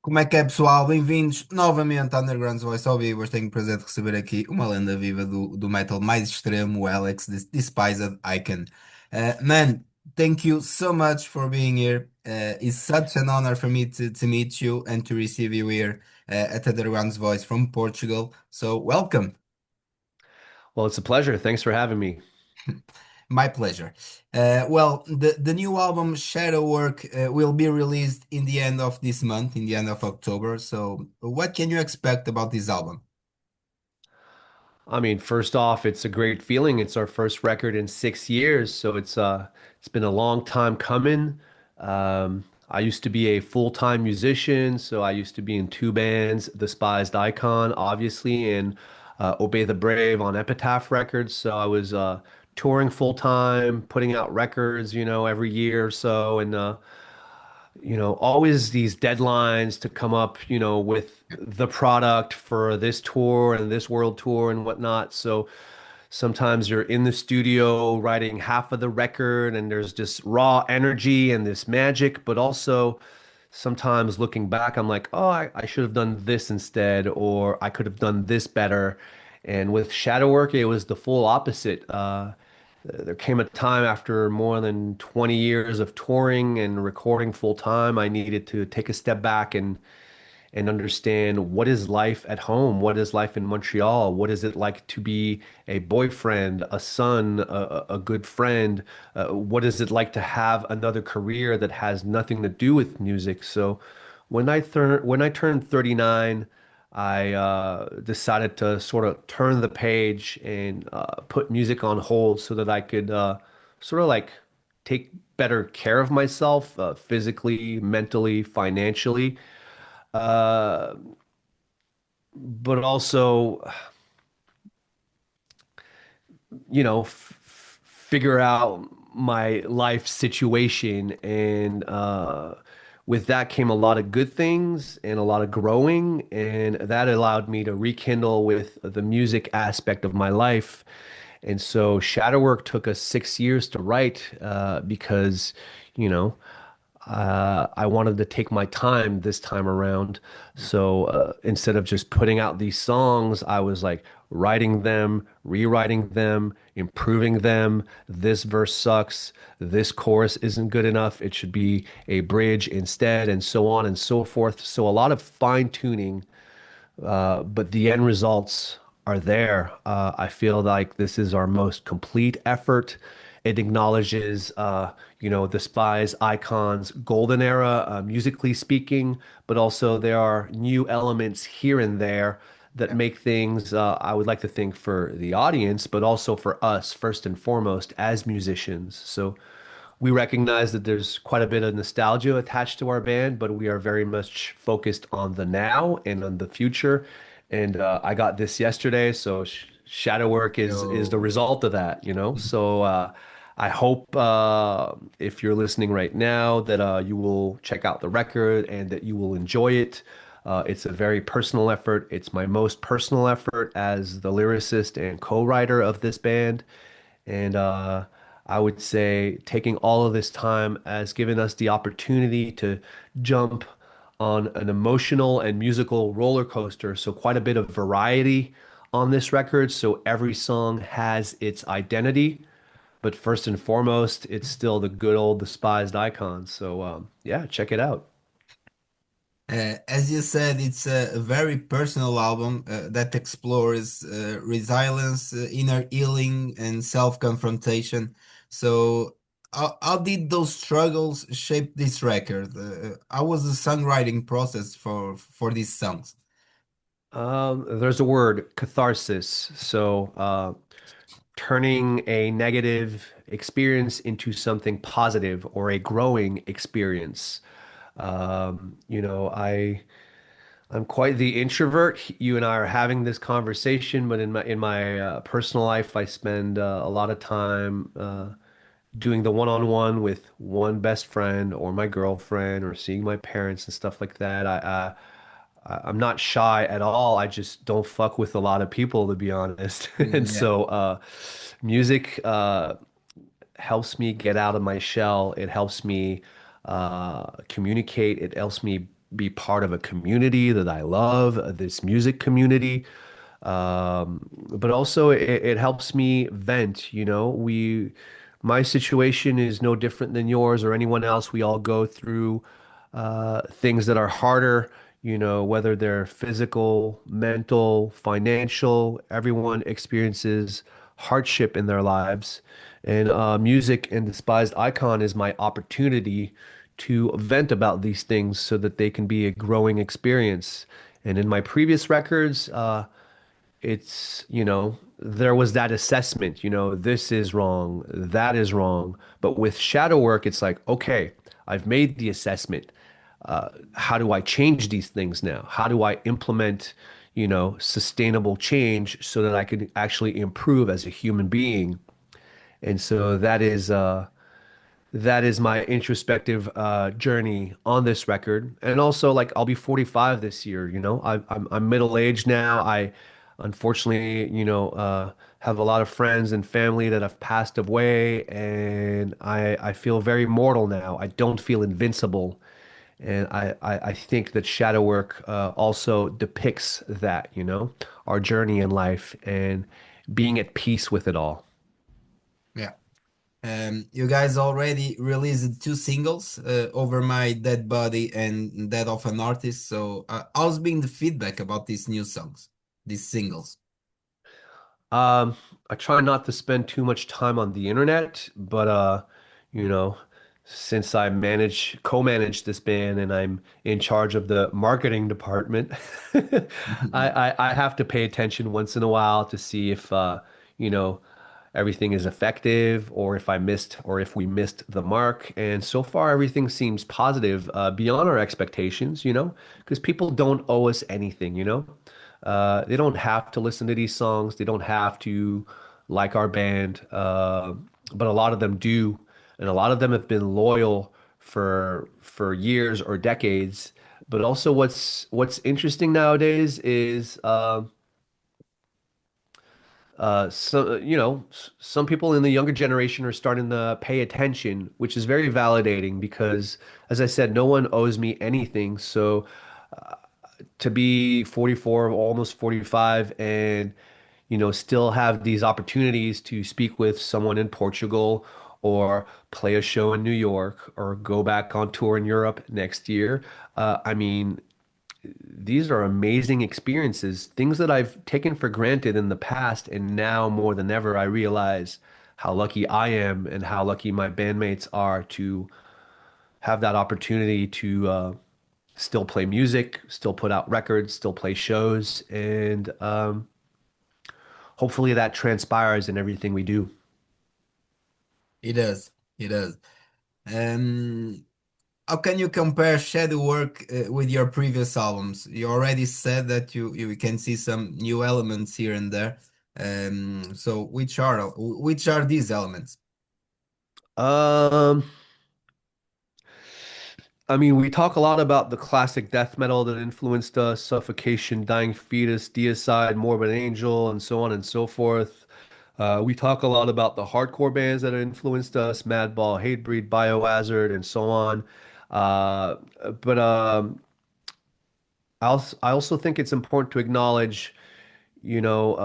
Como é que é, pessoal? Bem-vindos novamente à Undergrounds Voice ao vivo. Hoje tenho o prazer de receber aqui uma lenda viva do metal mais extremo, o Alex Despised Icon. Man, thank you so much for being here. It's such an honor for me to meet you and to receive you here at Undergrounds Voice from Portugal. So, welcome. Well, it's a pleasure. Thanks for having me. My pleasure. The new album Shadow Work will be released in the end of this month, in the end of October. So, what can you expect about this album? I mean, first off, it's a great feeling. It's our first record in 6 years, so it's been a long time coming. I used to be a full-time musician, so I used to be in two bands, Despised Icon, obviously, and Obey the Brave on Epitaph Records. So I was touring full-time, putting out records, every year or so, and always these deadlines to come up, with the product for this tour and this world tour and whatnot. So sometimes you're in the studio writing half of the record and there's just raw energy and this magic, but also sometimes looking back, I'm like, oh, I should have done this instead, or I could have done this better. And with shadow work, it was the full opposite. There came a time after more than 20 years of touring and recording full time, I needed to take a step back and understand what is life at home? What is life in Montreal? What is it like to be a boyfriend, a son, a good friend? What is it like to have another career that has nothing to do with music? So when I turned 39, I decided to sort of turn the page and put music on hold so that I could sort of like take better care of myself, physically, mentally, financially. Uh, but also, figure out my life situation. And with that came a lot of good things and a lot of growing. And that allowed me to rekindle with the music aspect of my life. And so Shadow Work took us 6 years to write because, you know, I wanted to take my time this time around. So instead of just putting out these songs, I was like writing them, rewriting them, improving them. This verse sucks. This chorus isn't good enough. It should be a bridge instead, and so on and so forth. So a lot of fine tuning, but the end results are there. I feel like this is our most complete effort. It acknowledges, the Spies Icon's golden era, musically speaking, but also there are new elements here and there that Yeah. make things, I would like to think, for the audience, but also for us, first and foremost, as musicians. So we recognize that there's quite a bit of nostalgia attached to our band, but we are very much focused on the now and on the future. And I got this yesterday, so shadow work is the Yo. result of that. So I hope if you're listening right now that you will check out the record and that you will enjoy it. It's a very personal effort. It's my most personal effort as the lyricist and co-writer of this band. And I would say taking all of this time has given us the opportunity to jump on an emotional and musical roller coaster. So quite a bit of variety on this record. So every song has its identity, but first and foremost, it's still the good old despised icon. So yeah, check it out. As you said, it's a very personal album that explores resilience, inner healing, and self-confrontation. So, how did those struggles shape this record? How was the songwriting process for these songs? There's a word, catharsis. So turning a negative experience into something positive or a growing experience. I'm quite the introvert. You and I are having this conversation, but in my personal life, I spend a lot of time doing the one-on-one with one best friend or my girlfriend or seeing my parents and stuff like that. I'm not shy at all. I just don't fuck with a lot of people, to be honest. And Yeah. so, music helps me get out of my shell. It helps me communicate. It helps me be part of a community that I love, this music community. But also it helps me vent, you know. My situation is no different than yours or anyone else. We all go through things that are harder, you know, whether they're physical, mental, financial. Everyone experiences hardship in their lives. And music and Despised Icon is my opportunity to vent about these things so that they can be a growing experience. And in my previous records, it's, you know, there was that assessment, you know, this is wrong, that is wrong. But with shadow work, it's like, okay, I've made the assessment. How do I change these things now? How do I implement, you know, sustainable change so that I can actually improve as a human being? And so that is my introspective journey on this record. And also, like, I'll be 45 this year, you know. I'm middle aged now. I unfortunately, you know, have a lot of friends and family that have passed away, and I feel very mortal now. I don't feel invincible. And I think that shadow work also depicts that, you know, our journey in life and being at peace with it all. Yeah. You guys already released two singles, Over My Dead Body and Dead of an Artist. So, how's been the feedback about these new songs, these singles? Um, I try not to spend too much time on the internet, but you know, since I co-manage this band and I'm in charge of the marketing department, I have to pay attention once in a while to see if you know, everything is effective or if I missed or if we missed the mark. And so far everything seems positive, beyond our expectations, you know, because people don't owe us anything, you know. They don't have to listen to these songs. They don't have to like our band, but a lot of them do, and a lot of them have been loyal for years or decades. But also, what's interesting nowadays is, so you know, some people in the younger generation are starting to pay attention, which is very validating because, as I said, no one owes me anything. So to be 44, almost 45, and you know, still have these opportunities to speak with someone in Portugal or play a show in New York or go back on tour in Europe next year. I mean, these are amazing experiences, things that I've taken for granted in the past, and now more than ever, I realize how lucky I am and how lucky my bandmates are to have that opportunity to still play music, still put out records, still play shows, and hopefully that transpires in everything we do. It does. It does. Um, how can you compare Shadow Work with your previous albums? You already said that you can see some new elements here and there. So which are these elements? Um, I mean, we talk a lot about the classic death metal that influenced us, Suffocation, Dying Fetus, Deicide, Morbid Angel, and so on and so forth. We talk a lot about the hardcore bands that influenced us, Madball, Hatebreed, Biohazard, and so on. Uh, but I also think it's important to acknowledge, you know,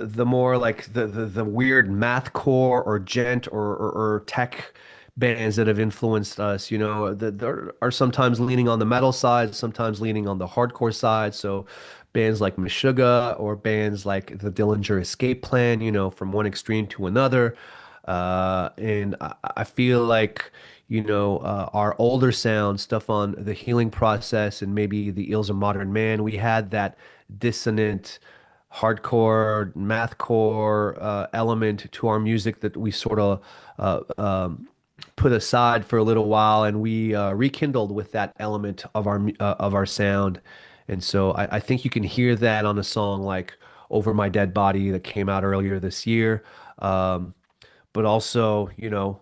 the more like the weird mathcore or gent or tech bands that have influenced us, you know, that there are sometimes leaning on the metal side, sometimes leaning on the hardcore side. So bands like Meshuggah or bands like the Dillinger Escape Plan, you know, from one extreme to another. And I feel like, you know, our older sound stuff on the Healing Process and maybe the Ills of Modern Man, we had that dissonant hardcore, mathcore element to our music that we sort of put aside for a little while, and we rekindled with that element of our sound. And so I think you can hear that on a song like "Over My Dead Body" that came out earlier this year. Um, but also, you know,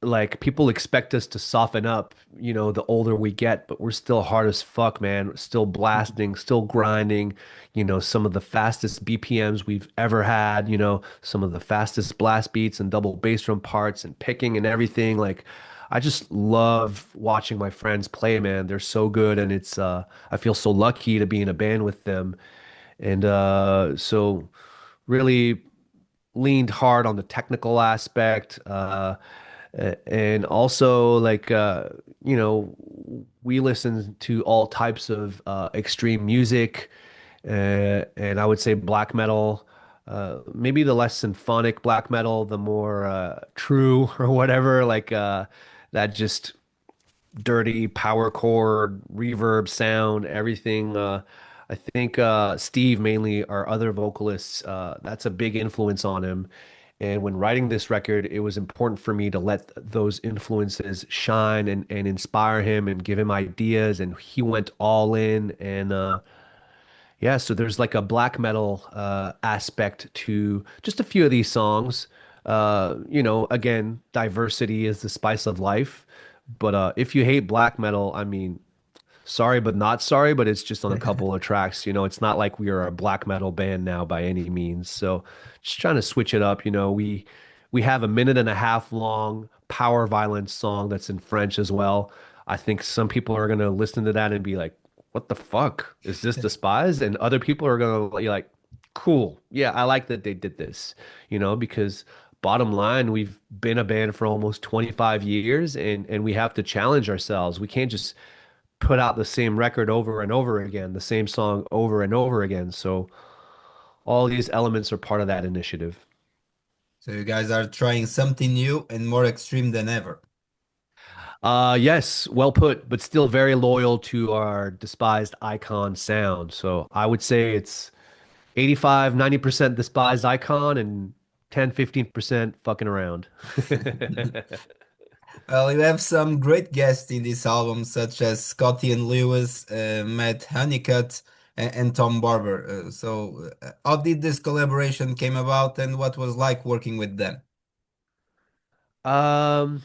like people expect us to soften up, you know, the older we get, but we're still hard as fuck, man. Still blasting, still grinding, you know, some of the fastest BPMs we've ever had, you know, some of the fastest blast beats and double bass drum parts and picking and everything. Like, I just love watching my friends play, man. They're so good, and I feel so lucky to be in a band with them. And so really leaned hard on the technical aspect, and also you know, we listen to all types of extreme music, and I would say black metal, maybe the less symphonic black metal, the more true or whatever, that just dirty power chord, reverb sound, everything. I think Steve, mainly our other vocalists, that's a big influence on him. And when writing this record, it was important for me to let those influences shine and inspire him and give him ideas. And he went all in. And yeah, so there's like a black metal aspect to just a few of these songs. Again, diversity is the spice of life. But if you hate black metal, I mean, sorry, but not sorry, but it's just on a couple of tracks. It's not like we are a black metal band now by any means. So just trying to switch it up. We have a minute and a half long power violence song that's in French as well. I think some people are gonna listen to that and be like, "What the fuck is this Despised?" And other people are gonna be like, "Cool, yeah, I like that they did this." Because bottom line, we've been a band for almost 25 years, and we have to challenge ourselves. We can't just put out the same record over and over again, the same song over and over again. So all these elements are part of that initiative. So you guys are trying something new and more extreme than ever. Yes, well put, but still very loyal to our despised icon sound. So I would say it's 85, 90% despised icon and 10, 15% fucking around. Well, you have some great guests in this album, such as Scotty and Lewis, Matt Honeycutt, and Tom Barber. How did this collaboration came about, and what was like working with them? Um,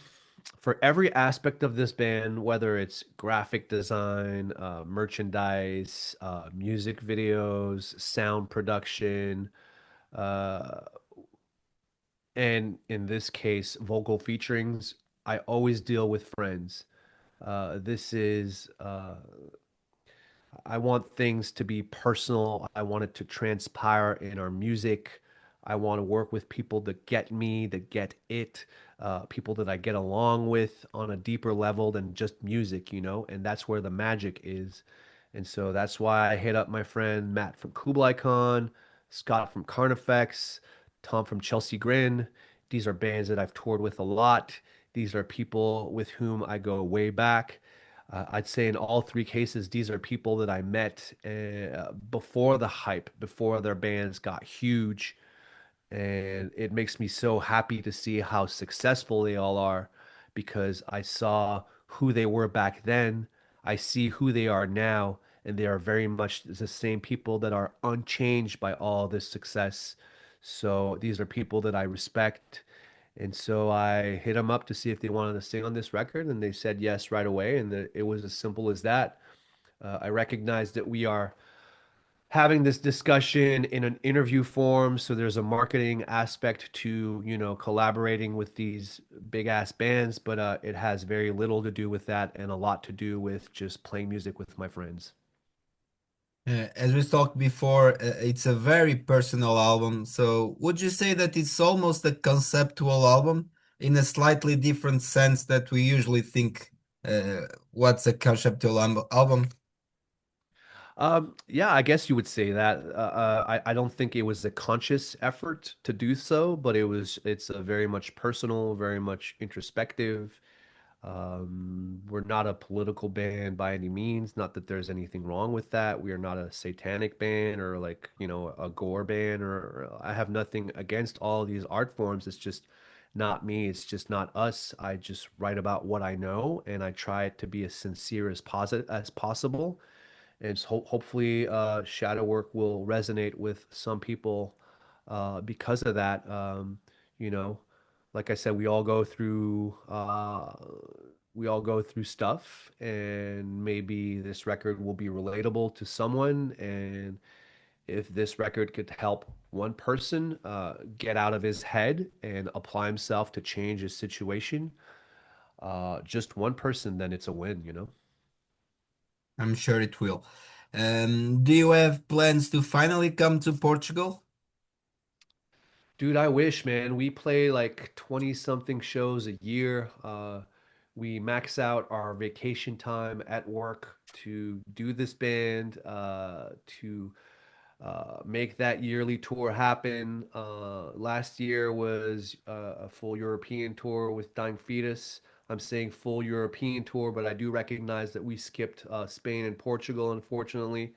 for every aspect of this band, whether it's graphic design, merchandise, music videos, sound production, uh, and in this case, vocal featurings, I always deal with friends. This is I want things to be personal. I want it to transpire in our music. I want to work with people that get me, that get it, people that I get along with on a deeper level than just music, and that's where the magic is. And so that's why I hit up my friend Matt from Kublai Khan, Scott from Carnifex, Tom from Chelsea Grin. These are bands that I've toured with a lot. These are people with whom I go way back. I'd say in all three cases, these are people that I met before the hype, before their bands got huge. And it makes me so happy to see how successful they all are because I saw who they were back then. I see who they are now, and they are very much the same people that are unchanged by all this success. So these are people that I respect. And so I hit them up to see if they wanted to sing on this record, and they said yes right away. And it was as simple as that. I recognize that we are having this discussion in an interview form, so there's a marketing aspect to, collaborating with these big ass bands, but it has very little to do with that and a lot to do with just playing music with my friends. As we talked before, it's a very personal album. So, would you say that it's almost a conceptual album in a slightly different sense that we usually think what's a conceptual album? Yeah, I guess you would say that. I don't think it was a conscious effort to do so, but it's a very much personal, very much introspective. We're not a political band by any means. Not that there's anything wrong with that. We are not a satanic band or a gore band or I have nothing against all these art forms. It's just not me. It's just not us. I just write about what I know and I try to be as sincere as positive as possible. And hopefully, shadow work will resonate with some people because of that. You know, like I said, we all go through stuff, and maybe this record will be relatable to someone. And if this record could help one person get out of his head and apply himself to change his situation, just one person, then it's a win, you know? I'm sure it will. Do you have plans to finally come to Portugal? Dude, I wish, man. We play like 20 something shows a year. We max out our vacation time at work to do this band, to make that yearly tour happen. Last year was a full European tour with Dying Fetus. I'm saying full European tour, but I do recognize that we skipped Spain and Portugal, unfortunately.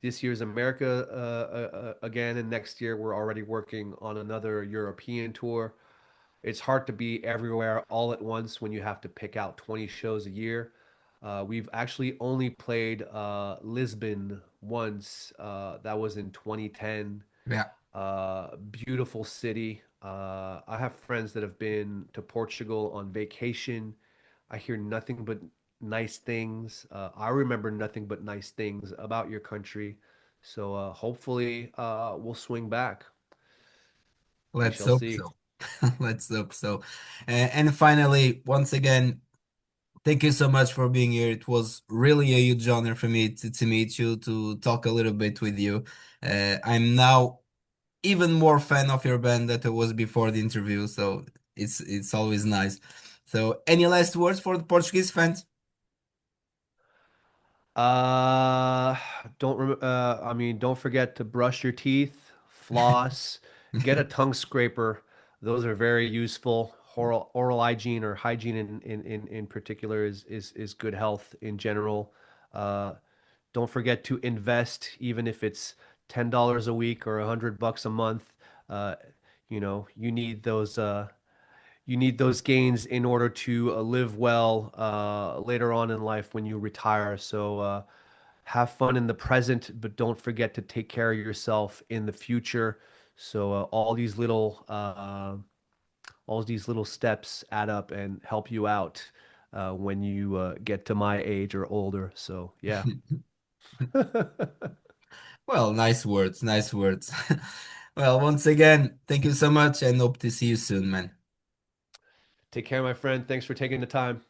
This year's America again, and next year we're already working on another European tour. It's hard to be everywhere all at once when you have to pick out 20 shows a year. We've actually only played Lisbon once. That was in 2010. Yeah, Beautiful city. I have friends that have been to Portugal on vacation. I hear nothing but nice things. I remember nothing but nice things about your country. So hopefully we'll swing back. We let's shall hope see. so. Let's hope so. And finally, once again, thank you so much for being here. It was really a huge honor for me to meet you, to talk a little bit with you. I'm now even more fan of your band that I was before the interview, so it's always nice. So, any last words for the Portuguese fans? Uh, I mean, don't forget to brush your teeth, floss, get a tongue scraper. Those are very useful. Oral hygiene or hygiene in particular is good health in general. Uh, don't forget to invest, even if it's $10 a week or $100 a month. Uh, you need those gains in order to live well later on in life when you retire. So have fun in the present, but don't forget to take care of yourself in the future. So all these little steps add up and help you out when you get to my age or older. So yeah. Well, nice words, nice words. Well, once again, thank you so much and hope to see you soon, man. Take care, my friend. Thanks for taking the time.